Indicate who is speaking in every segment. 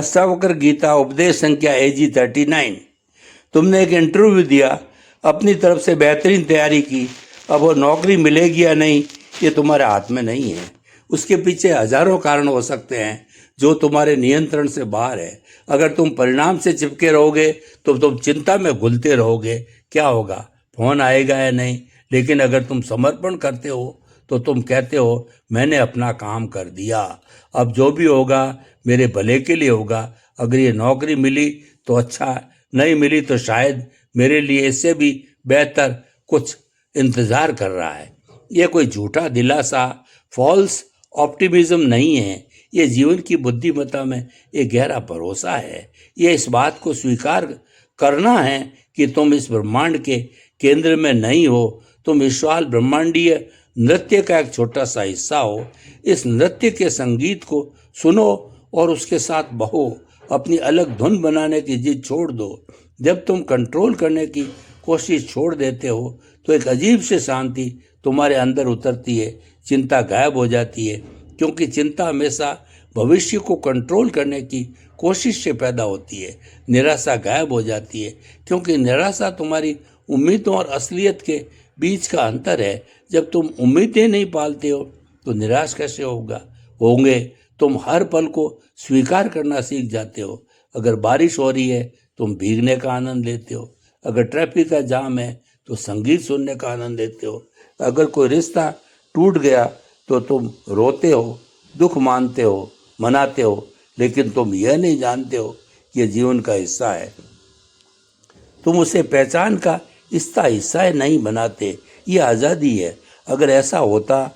Speaker 1: अष्टावक्र गीता उपदेश संख्या AG 39। तुमने एक इंटरव्यू दिया, अपनी तरफ से बेहतरीन तैयारी की, अब वो नौकरी मिलेगी या नहीं ये तुम्हारे हाथ में नहीं है। उसके पीछे हजारों कारण हो सकते हैं जो तुम्हारे नियंत्रण से बाहर है। अगर तुम परिणाम से चिपके रहोगे तो तुम चिंता में घुलते रहोगे। क्या होगा? फोन आएगा या नहीं। लेकिन अगर तुम समर्पण करते हो तो तुम कहते हो मैंने अपना काम कर दिया, अब जो भी होगा मेरे भले के लिए होगा। अगर ये नौकरी मिली तो अच्छा, नहीं मिली तो शायद मेरे लिए इससे भी बेहतर कुछ इंतजार कर रहा है। ये कोई झूठा दिलासा, फॉल्स ऑप्टिमिज्म नहीं है। ये जीवन की बुद्धिमत्ता में एक गहरा भरोसा है। ये इस बात को स्वीकार करना है कि तुम इस ब्रह्मांड के केंद्र में नहीं हो, तुम विशाल ब्रह्मांडीय नृत्य का एक छोटा सा हिस्सा हो। इस नृत्य के संगीत को सुनो और उसके साथ बहो। अपनी अलग धुन बनाने की जिद छोड़ दो। जब तुम कंट्रोल करने की कोशिश छोड़ देते हो तो एक अजीब सी शांति तुम्हारे अंदर उतरती है। चिंता गायब हो जाती है, क्योंकि चिंता हमेशा भविष्य को कंट्रोल करने की कोशिश से पैदा होती है। निराशा गायब हो जाती है, क्योंकि निराशा तुम्हारी उम्मीदों और असलियत के बीच का अंतर है। जब तुम उम्मीदें नहीं पालते हो तो निराश कैसे होंगे? तुम हर पल को स्वीकार करना सीख जाते हो। अगर बारिश हो रही है तुम भीगने का आनंद लेते हो। अगर ट्रैफिक का जाम है तो संगीत सुनने का आनंद लेते हो। अगर कोई रिश्ता टूट गया तो तुम रोते हो, दुख मानते हो, मनाते हो, लेकिन तुम यह नहीं जानते हो कि यह जीवन का हिस्सा है। तुम उसे पहचान का इसका हिस्सा नहीं बनाते। ये आज़ादी है। अगर ऐसा होता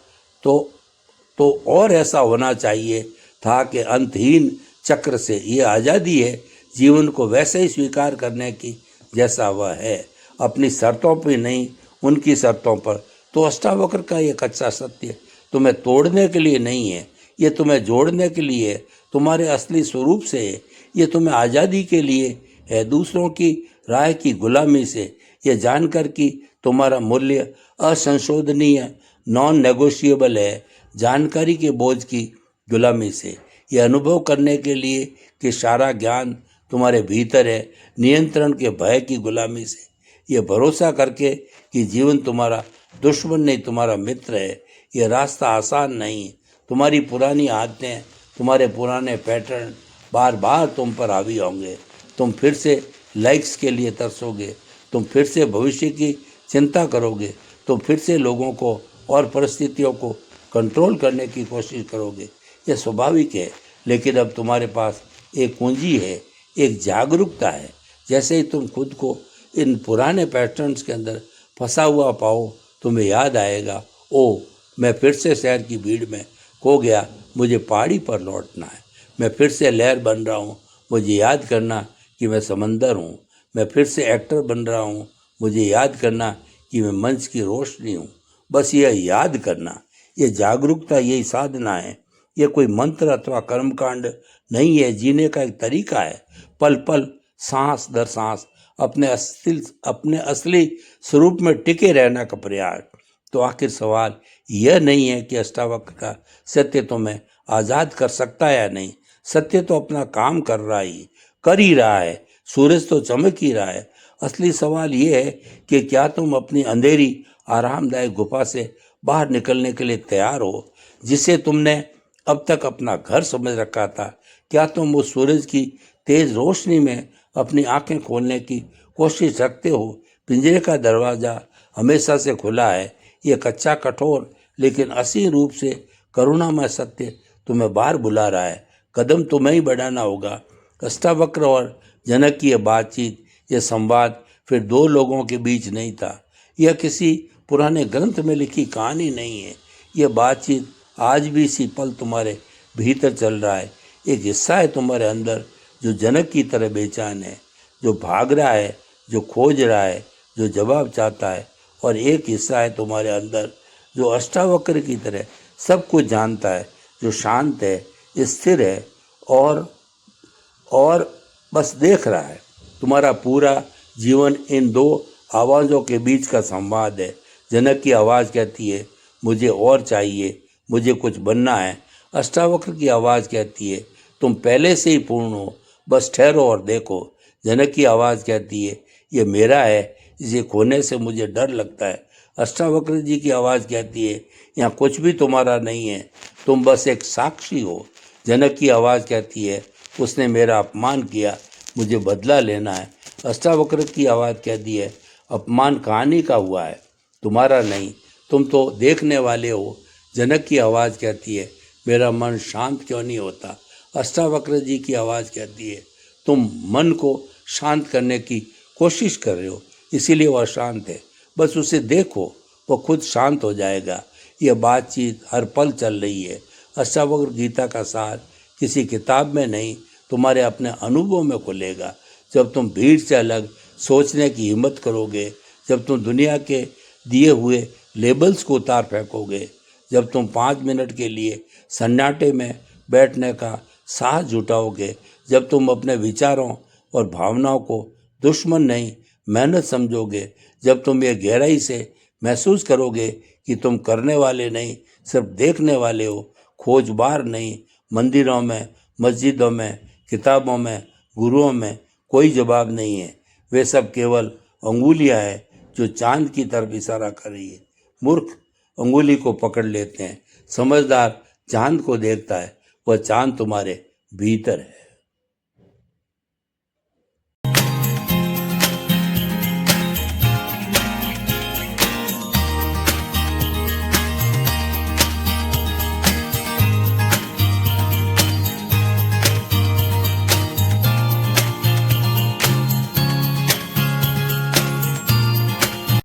Speaker 1: तो और ऐसा होना चाहिए था कि अंतहीन चक्र से। ये आज़ादी है जीवन को वैसे ही स्वीकार करने की जैसा वह है, अपनी शर्तों पर नहीं, उनकी शर्तों पर। तो अष्टावक्र का ये कच्चा सत्य तुम्हें तोड़ने के लिए नहीं है, ये तुम्हें जोड़ने के लिए है, तुम्हारे असली स्वरूप से है। ये तुम्हें आज़ादी के लिए है, दूसरों की राय की गुलामी से। ये जानकर कि तुम्हारा मूल्य असंशोधनीय, नॉन नेगोशिएबल है, जानकारी के बोझ की गुलामी से। ये अनुभव करने के लिए कि सारा ज्ञान तुम्हारे भीतर है, नियंत्रण के भय की गुलामी से। ये भरोसा करके कि जीवन तुम्हारा दुश्मन नहीं, तुम्हारा मित्र है। ये रास्ता आसान नहीं है। तुम्हारी पुरानी आदतें, तुम्हारे पुराने पैटर्न बार बार तुम पर हावी होंगे। तुम फिर से लाइक्स के लिए तरसोगे, तुम फिर से भविष्य की चिंता करोगे, तुम फिर से लोगों को और परिस्थितियों को कंट्रोल करने की कोशिश करोगे। यह स्वाभाविक है, लेकिन अब तुम्हारे पास एक कुंजी है, एक जागरूकता है। जैसे ही तुम खुद को इन पुराने पैटर्न्स के अंदर फंसा हुआ पाओ, तुम्हें याद आएगा, ओ मैं फिर से शहर की भीड़ में खो गया, मुझे पहाड़ी पर लौटना है। मैं फिर से लहर बन रहा हूँ, मुझे याद करना कि मैं समंदर हूँ। मैं फिर से एक्टर बन रहा हूँ, मुझे याद करना कि मैं मंच की रोशनी हूँ। बस यह याद करना, ये जागरूकता, यही साधना है। यह कोई मंत्र अथवा कर्मकांड नहीं है, जीने का एक तरीका है। पल पल, सांस दर सांस अपने असली स्वरूप में टिके रहना का प्रयास। तो आखिर सवाल यह नहीं है कि अष्टावक्र का सत्य तुम्हें आज़ाद कर सकता है या नहीं। सत्य तो अपना काम कर ही रहा है। सूरज तो चमक ही रहा है। असली सवाल यह है कि क्या तुम अपनी अंधेरी आरामदायक गुफा से बाहर निकलने के लिए तैयार हो, जिसे तुमने अब तक अपना घर समझ रखा था। क्या तुम उस सूरज की तेज रोशनी में अपनी आंखें खोलने की कोशिश रखते हो? पिंजरे का दरवाज़ा हमेशा से खुला है। ये कच्चा, कठोर, लेकिन असीम रूप से करुणामय सत्य तुम्हें बाहर बुला रहा है। कदम तुम्हें ही बढ़ाना होगा। अष्टावक्र और जनक की यह बातचीत, यह संवाद फिर दो लोगों के बीच नहीं था। यह किसी पुराने ग्रंथ में लिखी कहानी नहीं है। यह बातचीत आज भी इसी पल तुम्हारे भीतर चल रहा है। एक हिस्सा है तुम्हारे अंदर जो जनक की तरह बेचैन है, जो भाग रहा है, जो खोज रहा है, जो जवाब चाहता है। और एक हिस्सा है तुम्हारे अंदर जो अष्टावक्र की तरह सब कुछ जानता है, जो शांत है, स्थिर है और बस देख रहा है। तुम्हारा पूरा जीवन इन दो आवाज़ों के बीच का संवाद है। जनक की आवाज़ कहती है मुझे और चाहिए, मुझे कुछ बनना है। अष्टावक्र की आवाज़ कहती है तुम पहले से ही पूर्ण हो, बस ठहरो और देखो। जनक की आवाज़ कहती है, ये मेरा है, इसे खोने से मुझे डर लगता है। अष्टावक्र जी की आवाज़ कहती है, यहाँ कुछ भी तुम्हारा नहीं है, तुम बस एक साक्षी हो। जनक की आवाज़ कहती है, उसने मेरा अपमान किया, मुझे बदला लेना है। अष्टावक्र की आवाज़ कहती है, अपमान कहानी का हुआ है, तुम्हारा नहीं, तुम तो देखने वाले हो। जनक की आवाज़ कहती है, मेरा मन शांत क्यों नहीं होता। अष्टावक्र जी की आवाज़ कहती है, तुम मन को शांत करने की कोशिश कर रहे हो, इसीलिए वह शांत है, बस उसे देखो, वो खुद शांत हो जाएगा। यह बातचीत हर पल चल रही है। अष्टावक्र गीता का सार किसी किताब में नहीं, तुम्हारे अपने अनुभव में खुलेगा। जब तुम भीड़ से अलग सोचने की हिम्मत करोगे, जब तुम दुनिया के दिए हुए लेबल्स को उतार फेंकोगे, जब तुम 5 मिनट के लिए सन्नाटे में बैठने का साहस जुटाओगे, जब तुम अपने विचारों और भावनाओं को दुश्मन नहीं मेहनत समझोगे, जब तुम ये गहराई से महसूस करोगे कि तुम करने वाले नहीं, सिर्फ देखने वाले हो, खोजबार नहीं। मंदिरों में, मस्जिदों में, किताबों में, गुरुओं में कोई जवाब नहीं है, वे सब केवल अंगुलियां हैं जो चांद की तरफ इशारा कर रही है। मूर्ख अंगुली को पकड़ लेते हैं, समझदार चांद को देखता है, वह चांद तुम्हारे भीतर है।